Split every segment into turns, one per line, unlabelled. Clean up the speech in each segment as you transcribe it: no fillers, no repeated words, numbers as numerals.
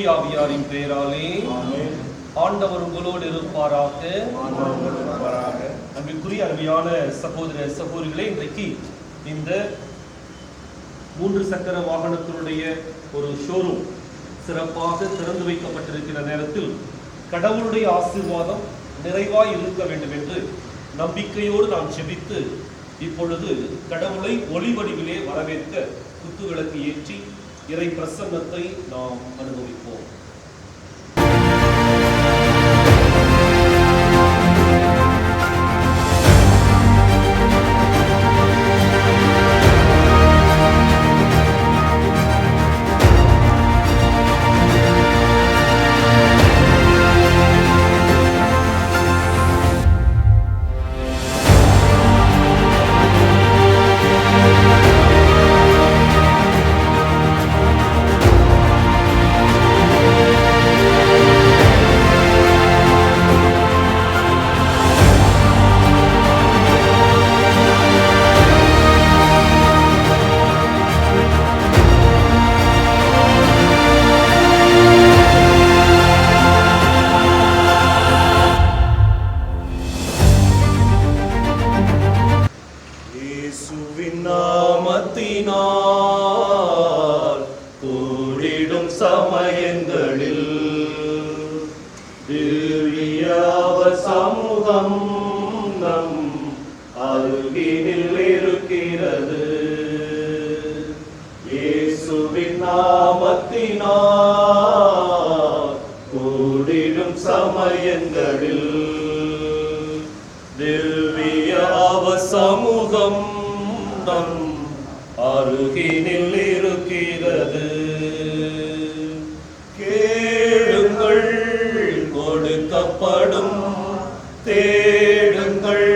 தூயாவியாரின் பெயராலே ஆண்டவர் உங்களோடு இருப்பாராக. அன்பிற்குரிய அருமையான சகோதர சகோதரிகளே, இன்றைக்கு இந்த 3 சக்கர வாகனத்தினுடைய ஒரு ஷோரூம் சிறப்பாக திறந்து வைக்கப்பட்டிருக்கிற நேரத்தில் கடவுளுடைய ஆசீர்வாதம் நிறைவாய் இருக்க வேண்டும் என்று நம்பிக்கையோடு நாம் செபித்து இப்பொழுது கடவுளை ஒளி வடிவிலே வரவேற்க குத்துவிளக்கு ஏற்றி இறை பிரசன்னத்தை நாம் அனுபவிப்போம். நாமத்தினால் கூடிடும் சமயங்களில் திவ்யாவ சமூகம் நம் அருகினில் இருக்கிறது. இயேசுவின் நாமத்தினால் கூடிடும் சமயங்களில் திவ்யாவ சமூகம் நம் அருகினில் இருக்கிறது. கேளுங்கள் கொடுக்கப்படும், தேடுங்கள்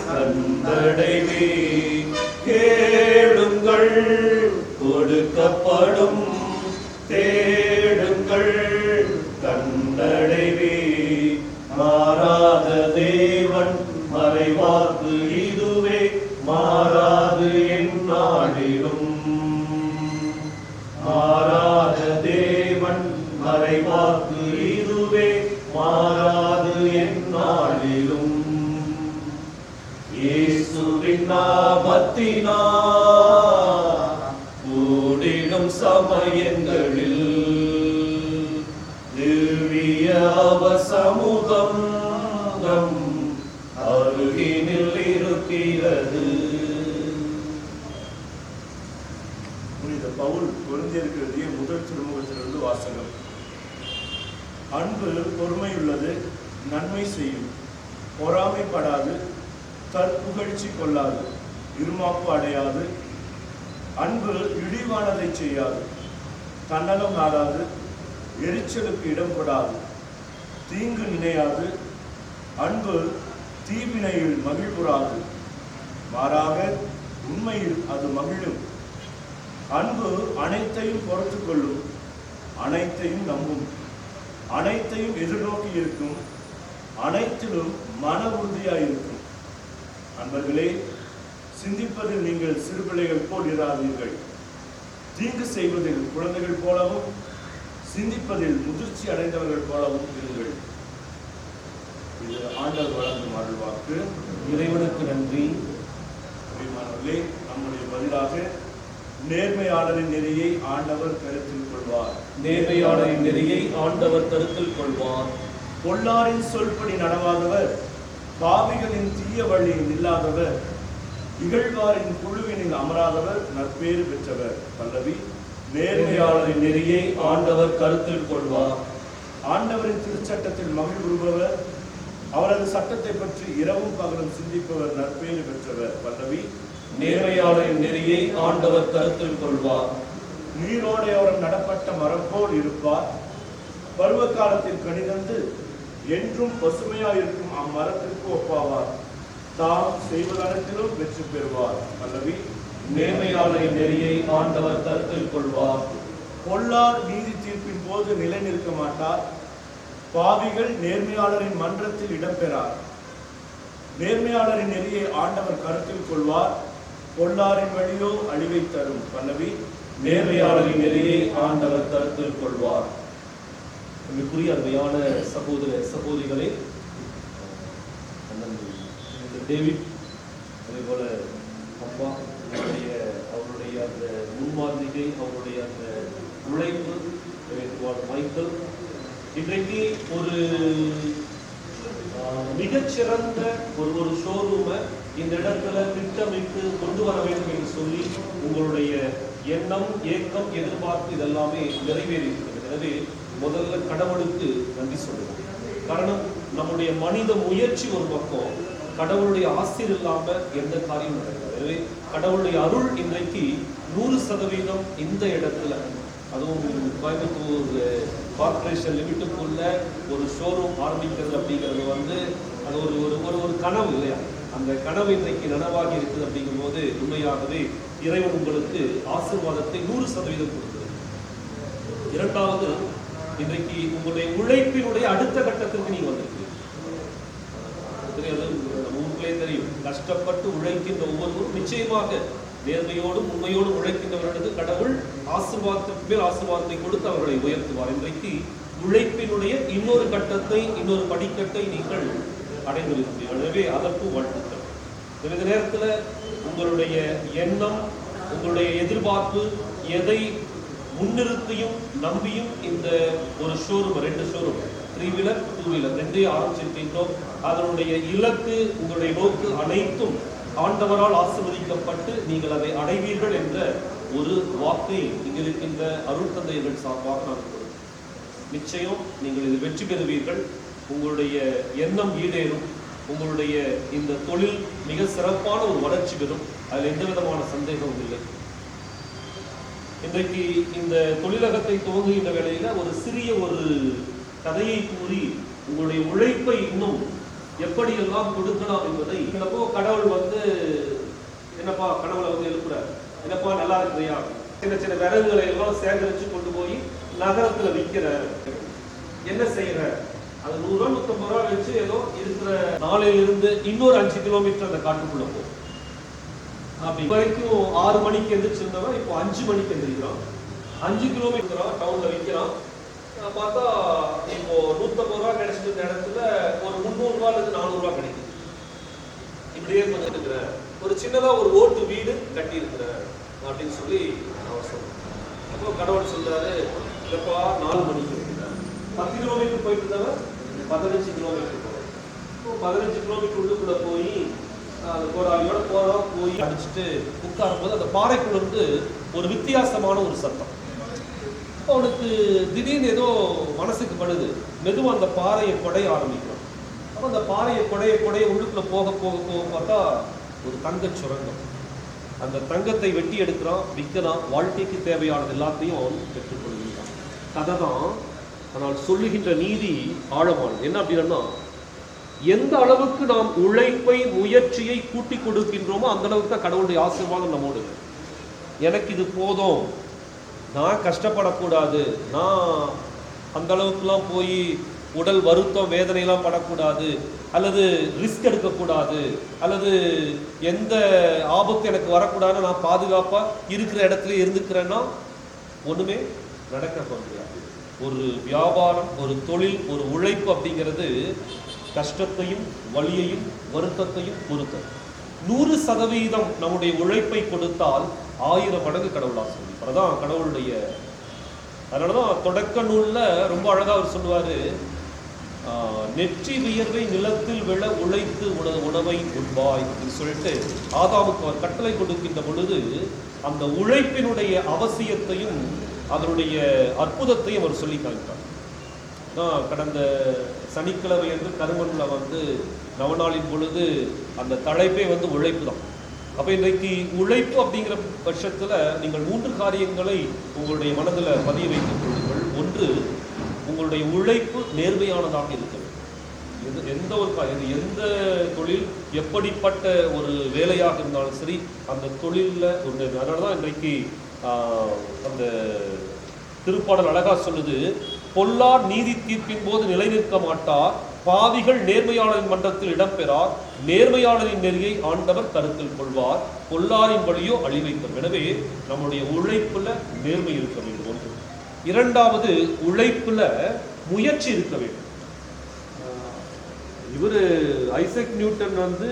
கண்டடைவே. கேளுங்கள் கொடுக்கப்படும், தேடுங்கள் கண்டடைவே. மாறாத தேவன் மறைவாக்கு இதுவே, மாறாது எந்நாளிலும். மாறாத தேவன் மறைவாக்கு இதுவே, மாறாது எந்நாளிலும். இயேசுவின் நாமத்தினால் கூடிடும் சமயங்களில் திவ்ய சமூகம் நம் அருகினில் இருக்கிறது.
புனித பவுல் பொருந்தியிருக்கிறது முதல் திருமுகத்திலிருந்து வாசகம். அன்பு பொறுமையுள்ளது, நன்மை செய்யும், பொறாமைப்படாது, தற்புகழ்ச்சி கொள்ளாது, இருமாப்பு அடையாது. அன்பு இழிவானதை செய்யாது, தன்னலம் நாடாது, எரிச்சலுக்கு இடம் கொடாது, தீங்கு நினையாது. அன்பு தீவினையில் மகிழ்வுறாது, மாறாக உண்மையில் அது மகிழும். அன்பு அனைத்தையும் பொறுத்து கொள்ளும், அனைத்தையும் நம்பும், அனைத்தையும் எதிர்நோக்கி இருக்கும், அனைத்திலும் மன உறுதியாயிருக்கும். அன்பர்களே, சிந்திப்பதில் நீங்கள் சிறுபிள்ளைகள் போல் இராதீர்கள். தீங்கு செய்வதில் குழந்தைகள் போலவும், சிந்திப்பதில் முதிர்ச்சி அடைந்தவர்கள் போலவும் இருங்கள். இது ஆண்டவர் வழங்கும் அருள்வாக்கு.
இறைவனுக்கு நன்றி.
பிரியமானவர்களே, நம்முடைய பதிலாக நேர்மையாளரின் நெறியை ஆண்டவர் கருத்தில் கொள்வார்.
நேர்மையாளரின் நெறியை ஆண்டவர் கருத்தில் கொள்வார்.
பொல்லாரின் சொல்படி நடவாதவர், பாவிகளின் தீய வழியில் இல்லாதவர், இகழ்வாரின் குழுவினில் அமராதவர் நற்பேறு பெற்றவர். பல்லவி.
நேர்மையாளரின் நெறியை ஆண்டவர் கருத்தில் கொள்வார்.
ஆண்டவரின் திருச்சட்டத்தில் மகிழ்வுறுபவர், அவரது சட்டத்தை பற்றி இரவும் பகலும் சிந்திப்பவர் நற்பேறு பெற்றவர். பல்லவி.
நேர்மையாளரின் நெறியை ஆண்டவர் கருத்தில் கொள்வார்.
நீரோடையோரம் நடப்பட்ட மரம் போல் இருப்பார், பருவ காலத்தில் கனிதந்து என்றும் பசுமையாயிருக்கும் அம்மரத்திற்கு ஒப்பாவார். தாம் செய்வதனத்திலும் வெற்றி பெறுவார். பல்லவி.
நேர்மையாளரின் நெறியை ஆண்டவர் கருத்தில் கொள்வார்.
பொல்லார் நீதி தீர்ப்பின் போது நிலை நிற்க மாட்டார், பாவிகள் நேர்மையாளரின் மன்றத்தில் இடம்பெறார். நேர்மையாளரின் நெறியை ஆண்டவர் கருத்தில் கொள்வார், பொல்லாரின் வழியோ அழிவை தரும். பல்லவி.
நேர்மையாளரின் நெறியை ஆண்டவர் கருத்தில் கொள்வார். மிகுரிய அருமையான சகோதர சகோதரிகளே, அண்ணன் டேவிட், அதே போல அப்பா அவருடைய அந்த முன்மாதிரிகை, அவருடைய அந்த உழைப்பு, மைக்கேல் இன்றைக்கு ஒரு மிகச்சிறந்த ஒரு ஷோரூமை இந்த இடத்துல திட்டமிட்டு கொண்டு வர வேண்டும் என்று சொல்லி உங்களுடைய எண்ணம், ஏக்கம், எதிர்பார்ப்பு இதெல்லாமே நிறைவேறி இருக்கிறது. எனவே முதல்ல கடவுளுக்கு நன்றி சொல்லுவோம். காரணம், நம்முடைய மனித முயற்சி ஒரு பக்கம், கடவுளுடைய ஆசீர் இல்லாம எந்த காரியம் நடக்காது. எனவே கடவுளுடைய அருள் இன்றைக்கு 100% இந்த இடத்துல, அதுவும் கோயம்புத்தூர் கார்பரேஷன் லிமிட்டுக்குள்ள ஒரு ஷோரூம் ஆரம்பிக்கிறது அப்படிங்கிறது அது ஒரு கனவு இல்லையா? அந்த கனவு இன்றைக்கு நனவாகி இருக்குது. அப்படிங்கும் போது உண்மையாகவே இறைவன் உங்களுக்கு ஆசீர்வாதத்தை 100% கொடுக்கிறது. இரண்டாவது, இன்றைக்கு உங்களுடைய உழைப்பினுடைய அடுத்த கட்டத்திற்கு நீங்க வந்திருக்கீங்க. உங்களுக்கே தெரியும், கஷ்டப்பட்டு உழைக்கின்ற ஒவ்வொருவரும் நிச்சயமாக நேர்மையோடும் உண்மையோடும் உழைக்கின்றவர்களுக்கு கடவுள் ஆசீர்வாதத்திற்கு மேல் ஆசீர்வாதத்தை கொடுத்து அவர்களை உயர்த்துவார். இன்றைக்கு உழைப்பினுடைய இன்னொரு கட்டத்தை, இன்னொரு படிக்கட்டை நீங்கள் அடைந்திருக்கிறீர்கள். எனவே அதற்கும் வாழ்த்துக்கள். இந்த நேரத்தில் உங்களுடைய எண்ணம், உங்களுடைய எதிர்பார்ப்பு எதை முன்னிறுத்தியும் நம்பியும் இந்த ஒரு ஷோரூம், 2 ஷோரூம், 3 வீலர் 2 வீலர் 2 ஆரம்பிச்சிருக்கின்றோம். அதனுடைய இலக்கு, உங்களுடைய நோக்கு அனைத்தும் ஆண்டவரால் ஆசீர்வதிக்கப்பட்டு நீங்கள் அதை அடைவீர்கள் என்ற ஒரு வாக்கை இங்கு இருக்கின்ற அருள் தந்தையர்கள் சார்பாக நான் கொடுக்கிறேன். நிச்சயம் நீங்கள் இதில் வெற்றி பெறுவீர்கள். உங்களுடைய எண்ணம் ஈடேறும். உங்களுடைய இந்த தொழில் மிக சிறப்பான ஒரு வளர்ச்சி பெறும். அதில் எந்த விதமான சந்தேகமும் இல்லை. இன்றைக்கு இந்த தொழிலகத்தை துவங்குகின்ற வேளையில ஒரு சிறிய ஒரு கதையை கூறி உங்களுடைய உழைப்பை இன்னும் எப்படியெல்லாம் கொடுக்கலாம் என்பதை, என்னப்போ கடவுள் என்னப்பா கனவுல எழுப்புறாரு, என்னப்பா நல்லா இருக்கிறியா, சின்ன சின்ன விறகுகளை எல்லாம் சேகரிச்சு கொண்டு போய் நகரத்துல விற்கிற, என்ன செய்யற, அது 100 ரூபா 150 ரூபா வச்சு ஏதோ இருக்கிற நாளையிலிருந்து இன்னொரு 5 கிலோமீட்டர் அந்த காட்டுக்குள்ள போகும். அப்படி வரைக்கும் 6 மணிக்கு எந்திரிச்சிருந்தவன் இப்போ 5 மணிக்கு எந்திரிக்கிறான். 5 கிலோமீட்டர் டவுன்ல விற்கிறான். பார்த்தா இப்போ 150 ரூபா கிடைச்சிட்டு இருந்த இடத்துல ஒரு 300 ரூபாயிலிருந்து 400 ரூபா கிடைக்குது. இப்படியே கொஞ்சம் இருக்கிறேன், ஒரு சின்னதா ஒரு ஓட்டு வீடு கட்டி இருக்கிறேன் அப்படின்னு சொல்லி அவர் சொல்றாரு. அப்போ கடவுள் சொல்றாரு, இல்லப்பா 4 மணிக்கு 10 கிலோமீட்டர் போயிட்டு இருந்தவன் 15 கிலோமீட்டர் போறோம். 15 கிலோமீட்டர் உள்ளுக்குள்ள போய் அந்த போராளியோட போய் அடிச்சுட்டு உட்காரும் போது அந்த பாறைக்குள்ள இருந்து ஒரு வித்தியாசமான ஒரு சத்தம். அவனுக்கு திடீர்னு ஏதோ மனசுக்கு படுது. மெதுவாக அந்த பாறையை குடைய ஆரம்பிக்கிறான். அப்போ அந்த பாறையை குடைய உள்ளுக்குள்ள போக போக போக பார்த்தா ஒரு தங்க சுரங்கம். அந்த தங்கத்தை வெட்டி எடுக்கிறான், விற்கிறான். வாழ்க்கைக்கு தேவையானது எல்லாத்தையும் அவன் பெற்றுக்கொள்கிறான். கதை தான். ஆனால் சொல்லுகின்ற நீதி ஆழமானது. என்ன அப்படின்னா, எந்த அளவுக்கு நாம் உழைப்பை, முயற்சியை கூட்டி கொடுக்கின்றோமோ அந்த அளவுக்கு தான் கடவுளுடைய ஆசீர்வாதம் நம்மோடு. எனக்கு இது போதும், நான் கஷ்டப்படக்கூடாது, நான் அந்த அளவுக்குலாம் போய் உடல் வருத்தம் வேதனையெல்லாம் படக்கூடாது, அல்லது ரிஸ்க் எடுக்கக்கூடாது, அல்லது எந்த ஆபத்து எனக்கு வரக்கூடாதுன்னு நான் பாதுகாப்பாக இருக்கிற இடத்துல இருந்துக்கிறேன்னா ஒன்றுமே நடக்க முடியாது. ஒரு வியாபாரம், ஒரு தொழில், ஒரு உழைப்பு அப்படிங்கிறது கஷ்டத்தையும் வலியையும் வருத்தத்தையும் பொறுத்தது. 100% நம்முடைய உழைப்பை கொடுத்தால் 1000 மடங்கு கடவுள் ஆசீர்வதிப்பார். அதான் கடவுளுடைய. அதனாலதான் தொடக்க நூல்ல ரொம்ப அழகா அவர் சொல்லுவாரு, நெற்றி வியர்வை நிலத்தில் விழ உழைத்து உணவை உண்பாய் அப்படின்னு சொல்லிட்டு ஆதாமுக்கு அவர் கட்டளை கொடுக்கின்ற பொழுது அந்த உழைப்பினுடைய அவசியத்தையும் அதனுடைய அற்புதத்தையும் அவர் சொல்லி காமிப்பார். கடந்த சனிக்கிழமை என்று கருமன்ல நவநாளின் பொழுது அந்த தலைப்பே உழைப்பு தான். அப்ப இன்றைக்கு உழைப்பு அப்படிங்கிற பட்சத்துல நீங்கள் 3 காரியங்களை உங்களுடைய மனதில் பதிய வைத்துக் கொள்ளுங்கள். ஒன்று, உங்களுடைய உழைப்பு நேர்மையானதாக இருக்கிறது. எந்த ஒரு காரியம், எந்த தொழில், எப்படிப்பட்ட ஒரு வேலையாக இருந்தாலும் சரி, அந்த தொழிலில் ஒரு, அதனாலதான் இன்றைக்கு அந்த திருப்பாடல் அழகா சொல்லுது, பொல்லார் நீதி தீர்ப்பின் போது நிலை நிற்க மாட்டார், பாவிகள் நேர்மையாளரின் மன்றத்தில் இடம்பெறார், நேர்மையாளரின் நெறியை ஆண்டவர் கருத்தில் கொள்வார், பொல்லாரின் வழியோ அழிவை தரும். எனவே நம்முடைய உழைப்புல நேர்மை இருக்க வேண்டும். ஒன்று. இரண்டாவது, உழைப்புல முயற்சி இருக்க வேண்டும். இவரு ஐசக் நியூட்டன் வந்து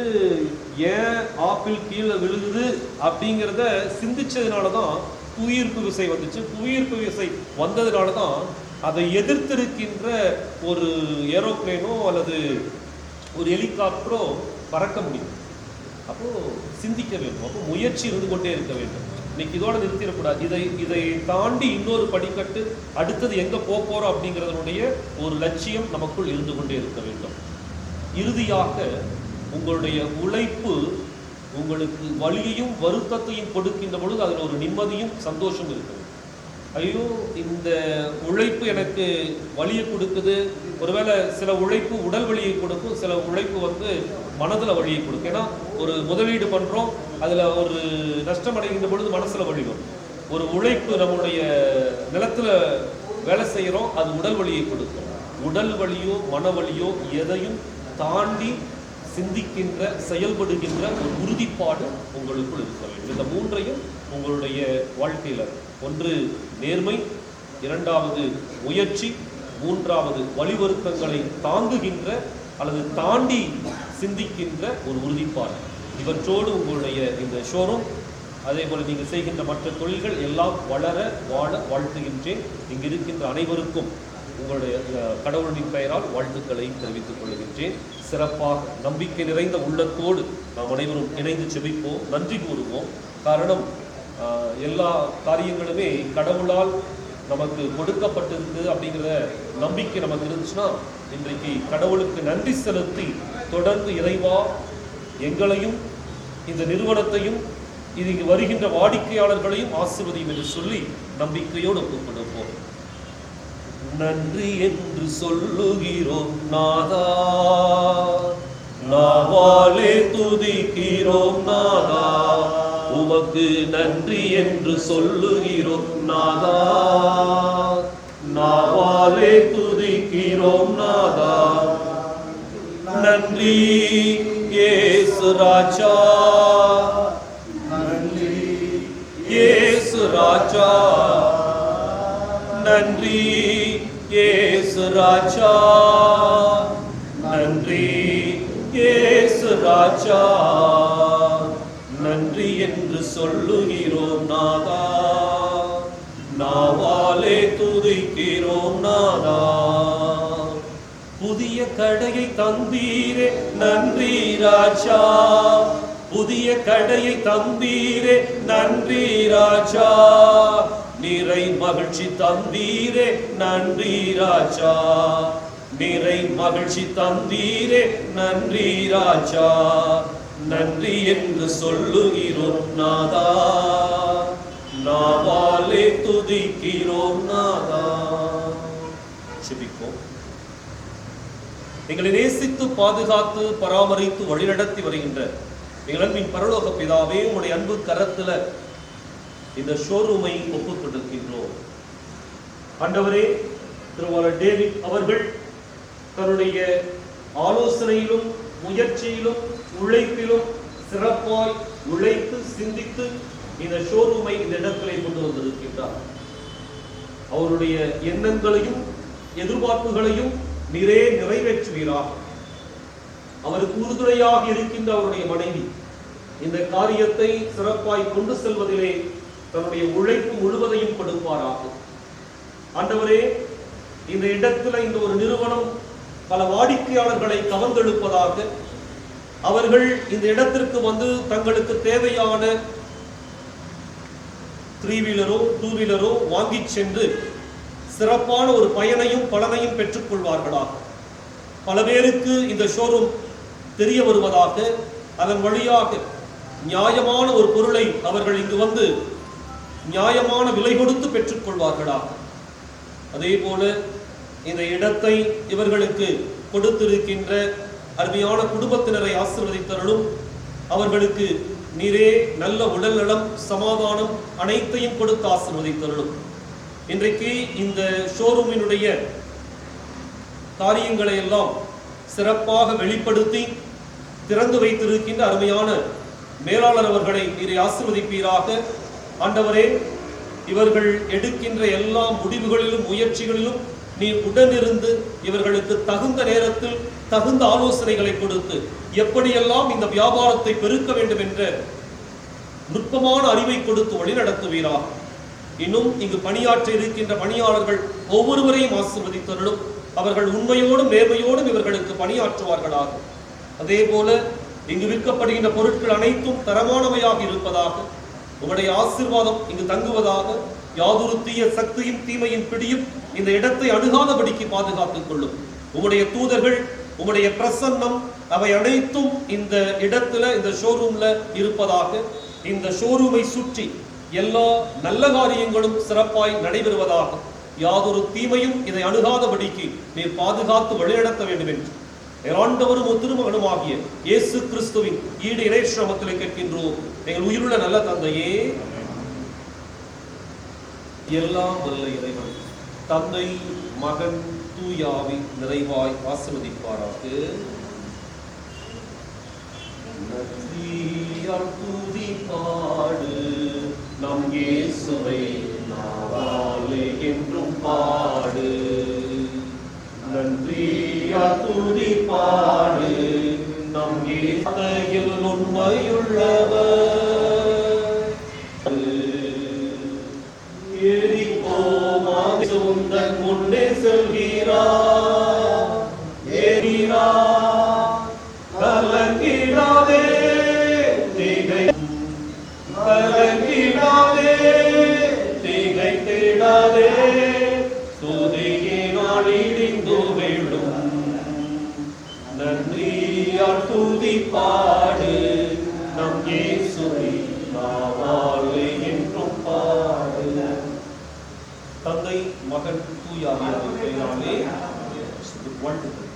ஏன் ஆப்பிள் கீழே விழுகுது அப்படிங்கிறத சிந்திச்சதுனாலதான் புவியீர்ப்பு விசை வந்துச்சு. புவியீர்ப்பு விசை வந்ததுனாலதான் அதை எதிர்த்திருக்கின்ற ஒரு ஏரோப்ளேனோ அல்லது ஒரு ஹெலிகாப்டரோ பறக்க முடியும். அப்போ சிந்திக்க வேண்டும், அப்போ முயற்சி இருந்து கொண்டே இருக்க வேண்டும். இன்னைக்கு இதோட நிறுத்திடக்கூடாது. இதை தாண்டி இன்னொரு படிக்கட்டு அடுத்தது எங்க போறோம் அப்படிங்கிறதனுடைய ஒரு லட்சியம் நமக்குள் இருந்து கொண்டே இருக்க வேண்டும். இறுதியாக உங்களுடைய உழைப்பு உங்களுக்கு வலியையும் வருத்தத்தையும் கொடுக்கின்ற பொழுது அதில் ஒரு நிம்மதியும் சந்தோஷம் இருக்குது. ஐயோ, இந்த உழைப்பு எனக்கு வலியை கொடுக்குது. ஒருவேளை சில உழைப்பு உடல் வலியை கொடுக்கும், சில உழைப்பு வந்து மனதில் வலியை கொடுக்கும். ஏன்னா ஒரு முதலீடு பண்ணுறோம், அதில் ஒரு நஷ்டம் அடைகின்ற பொழுது மனசில் வலி வரும். ஒரு உழைப்பு நம்முடைய நிலத்தில் வேலை செய்கிறோம், அது உடல் வலியை கொடுக்கும். உடல் வலியோ மனவலியோ எதையும் தாண்டி சிந்திக்கின்ற செயல்படுகின்ற ஒரு உறுதிப்பாடு உங்களுக்குள் இருக்க வேண்டும். இந்த மூன்றையும் உங்களுடைய வாழ்க்கையில், ஒன்று நேர்மை, இரண்டாவது முயற்சி, மூன்றாவது வலிவருத்தங்களை தாங்குகின்ற அல்லது தாண்டி சிந்திக்கின்ற ஒரு உறுதிப்பாடு. இவற்றோடு உங்களுடைய இந்த ஷோரூம், அதே போல நீங்கள் செய்கின்ற மற்ற தொழில்கள் எல்லாம் வளர வாழ வாழ்த்துகின்றேன். இங்கு இருக்கின்ற அனைவருக்கும் உங்களுடைய கடவுளின் பெயரால் வாழ்த்துக்களை தெரிவித்துக் கொள்கின்றேன். சிறப்பாக நம்பிக்கை நிறைந்த உள்ளத்தோடு நாம் அனைவரும் இணைந்து செபிப்போம், நன்றி கூறுவோம். காரணம், எல்லா காரியங்களுமே கடவுளால் நமக்கு கொடுக்கப்பட்டிருக்கு அப்படிங்கிற நம்பிக்கை நமக்கு இருந்துச்சுன்னா, இன்றைக்கு கடவுளுக்கு நன்றி செலுத்தி தொடர்ந்து இறைவா எங்களையும் இந்த நிறுவனத்தையும் இங்கு வருகின்ற வாடிக்கையாளர்களையும் ஆசீர்வதியும் என்று சொல்லி நம்பிக்கையோடு ஒப்புக் கொடுப்போம். நன்றி என்று சொல்லுகிறோம் நாதா, நாவாலே துதிக்கிறோம் நாதா. உமக்கு நன்றி என்று சொல்லுகிறோம் நாதா, நாவாலே துதிக்கிறோம் நாதா. நன்றி இயேசு ராஜா, நன்றி இயேசு ராஜா, நன்றி இயேசு ராஜா, நன்றி இயேசு ராஜா. நன்றி என்று சொல்லுகிறோம் நாதா, நாவாலே துதிக்கிறோம் நாதா. புதிய கடையை தந்தீரே நன்றி ராஜா, புதிய கடையை தந்தீரே நன்றி ராஜா. நிறை மகிழ்ச்சி தந்தீரே நன்றி ராஜா, நிறை மகிழ்ச்சி தந்தீரே நன்றி ராஜா. நன்றி என்று சொல்லுகிறோம் நாதா, நாவாலே துதிக்கிறோம் நாதா. செபிப்போம். எங்களை நேசித்து பாதுகாத்து பராமரித்து வழிநடத்தி வருகின்ற எங்கள் அன்பின் பரலோக பிதாவே, உங்களுடைய அன்பு கரத்துல இந்த ஷோரூமை ஒப்புக் கொண்டிருக்கின்றோம். ஆண்டவரே, திருவாளர் டேவிட் அவர்கள் தன்னுடைய ஆலோசனையிலும் முயற்சியிலும் உழைப்பிலும் சிறப்பாய் உழைத்து சிந்தித்து இந்த ஷோரூமை இந்த இடத்திலே கொண்டு வந்திருக்கின்றார். அவருடைய எண்ணங்களையும் எதிர்பார்ப்புகளையும் நீரே நிறைவேற்றுவீராக. அவருக்கு உறுதுணையாக இருக்கின்ற அவருடைய மனைவி இந்த காரியத்தை சிறப்பாய் கொண்டு செல்வதிலே தன்னுடைய உழைப்பு முழுவதையும் கொடுப்பாராக. ஆண்டவரே, இந்த இடத்துல இந்த ஒரு நிறுவனம் பல வாடிக்கையாளர்களை கவர்ந்தெழுப்பதாக, அவர்கள் இந்த இடத்திற்கு வந்து தங்களுக்கு தேவையான 3-வீலரோ 2-வீலரோ வாங்கி சென்று சிறப்பான ஒரு பயனையும் பலனையும் பெற்றுக் கொள்வார்களாக. பல பேருக்கு இந்த ஷோரூம் தெரிய வருவதாக, அதன் வழியாக நியாயமான ஒரு பொருளை அவர்கள் இங்கு வந்து நியாயமான விலை கொடுத்து பெற்றுக் கொள்வார்களாக. அதே போல இந்த இடத்தை இவர்களுக்கு கொடுத்திருக்கின்ற அருமையான குடும்பத்தினரை ஆசீர்வதித்தருளும். அவர்களுக்கு நீரே நல்ல உடல் நலம், சமாதானம் அனைத்தையும் கொடுத்து ஆசீர்வதித்தருளும். இன்றைக்கு இந்த ஷோரூமினுடைய காரியங்களை எல்லாம் சிறப்பாக வெளிப்படுத்தி திறந்து வைத்திருக்கின்ற அருமையான மேலாளர் அவர்களை நீரை ஆசீர்வதிப்பீராக. ஆண்டவரே, இவர்கள் எடுக்கின்ற எல்லா முடிவுகளிலும் முயற்சிகளிலும் நீ உடனிருந்து இவர்களுக்கு தகுந்த நேரத்தில் தகுந்த ஆலோசனைகளை கொடுத்து எப்படியெல்லாம் இந்த வியாபாரத்தை பெருக்க வேண்டும் என்ற நுட்பமான அறிவை கொடுத்து வழிநடத்துவீராக. இன்னும் இங்கு பணியாற்ற இருக்கின்ற பணியாளர்கள் ஒவ்வொருவரையும் ஆசீர்வதித்தருளும். அவர்கள் உண்மையோடும் நேர்மையோடும் இவர்களுக்கு பணியாற்றுவார்களாக. அதே போல இங்கு விற்கப்படுகின்ற பொருட்கள் அனைத்தும் தரமானவையாக இருப்பதாக, உங்களுடைய ஆசீர்வாதம் இங்கு தங்குவதாக. யாதொரு தீய சக்தியும் தீமையின் பிடியும் இந்த இடத்தை அணுகாதபடிக்கு பாதுகாத்துக் கொள்ளும். உங்களுடைய தூதர்கள், உங்களுடைய பிரசன்னம் அவை அனைத்தும் இந்த இடத்துல, இந்த ஷோரூம்ல இருப்பதாக. இந்த ஷோரூமை சுற்றி எல்லா நல்ல காரியங்களும் சிறப்பாய் நடைபெறுவதாக. யாதொரு தீமையும் இதை அணுகாதபடிக்கு நீர் பாதுகாத்து வழிநடத்த வேண்டும் என்று ஆண்டவரும் திருமகனுமாகிய இயேசு கிறிஸ்துவின் ஈடு இறைஷ்ரமத்தில் கேட்கின்றோம் எங்கள் உயிருள்ள நல்ல தந்தையே. எல்லாம் வல்ல இறைவன் தந்தை, மகன், தூயாவி நிறைவாய் ஆசீர்வதிப்பாராக. நன்றியால் துதி பாடு நம் இயேசுவை நாவாலே என்றும் பாடு. நன்றியால் துதி பாடு நம் இயேசுவில் உண்மையுள்ளவர். உந்தன் முன்னே செல்கிறார், ஏறினார். கலங்கிடாதே கலங்கிடாதே திகை தேடாதே, துதியினால் இடிந்து விழும். நன்றியால் துதி பாடு நம் இயேசுவை நாவாலே என்றும் பாடு. தந்தை, மகன், தூய ஆவியாரின் பெயராலே வாழ்த்துக்கள்.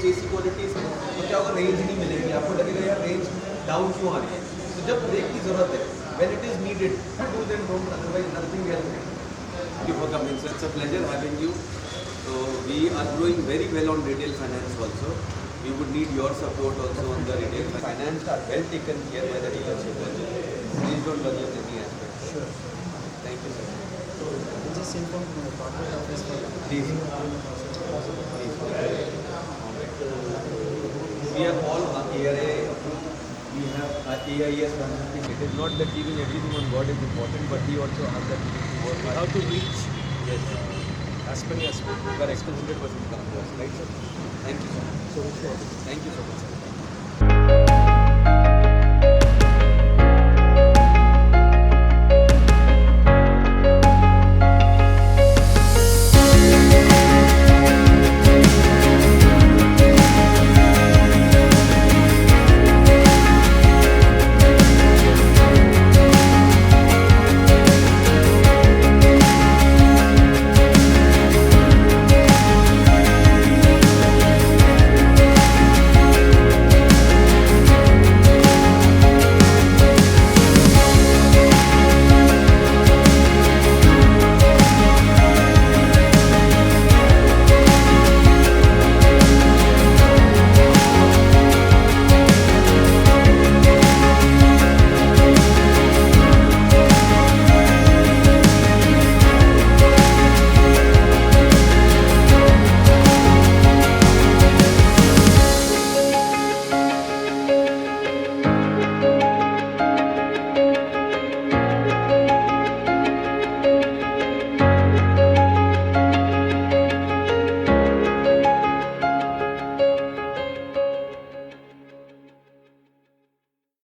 AC क्वालिटी तो क्या होगा, रेंज नहीं मिलेगी आपको, लगेगा यार रेंज डाउन क्यों आ रही है. तो जब ब्रेक की जरूरत है, when it is needed, do then don't, otherwise nothing else. Thank you for coming, sir. It's a pleasure having you. So we are growing very well on retail finance also. We would need your support also on the retail finance. Are well taken care by the dealership also. Please don't worry on any aspect.
Sure.
Thank you, sir.
Just inform my corporate office for
Please. We are all ARA approved. We have AIS 150. It is not that giving everything on board is important, but we also have that to work.
We have to reach
Yes.
as many as possible.
Correct. 100% come to us, right, sir? Thank you, sir.
So sure.
Thank you so much, sir.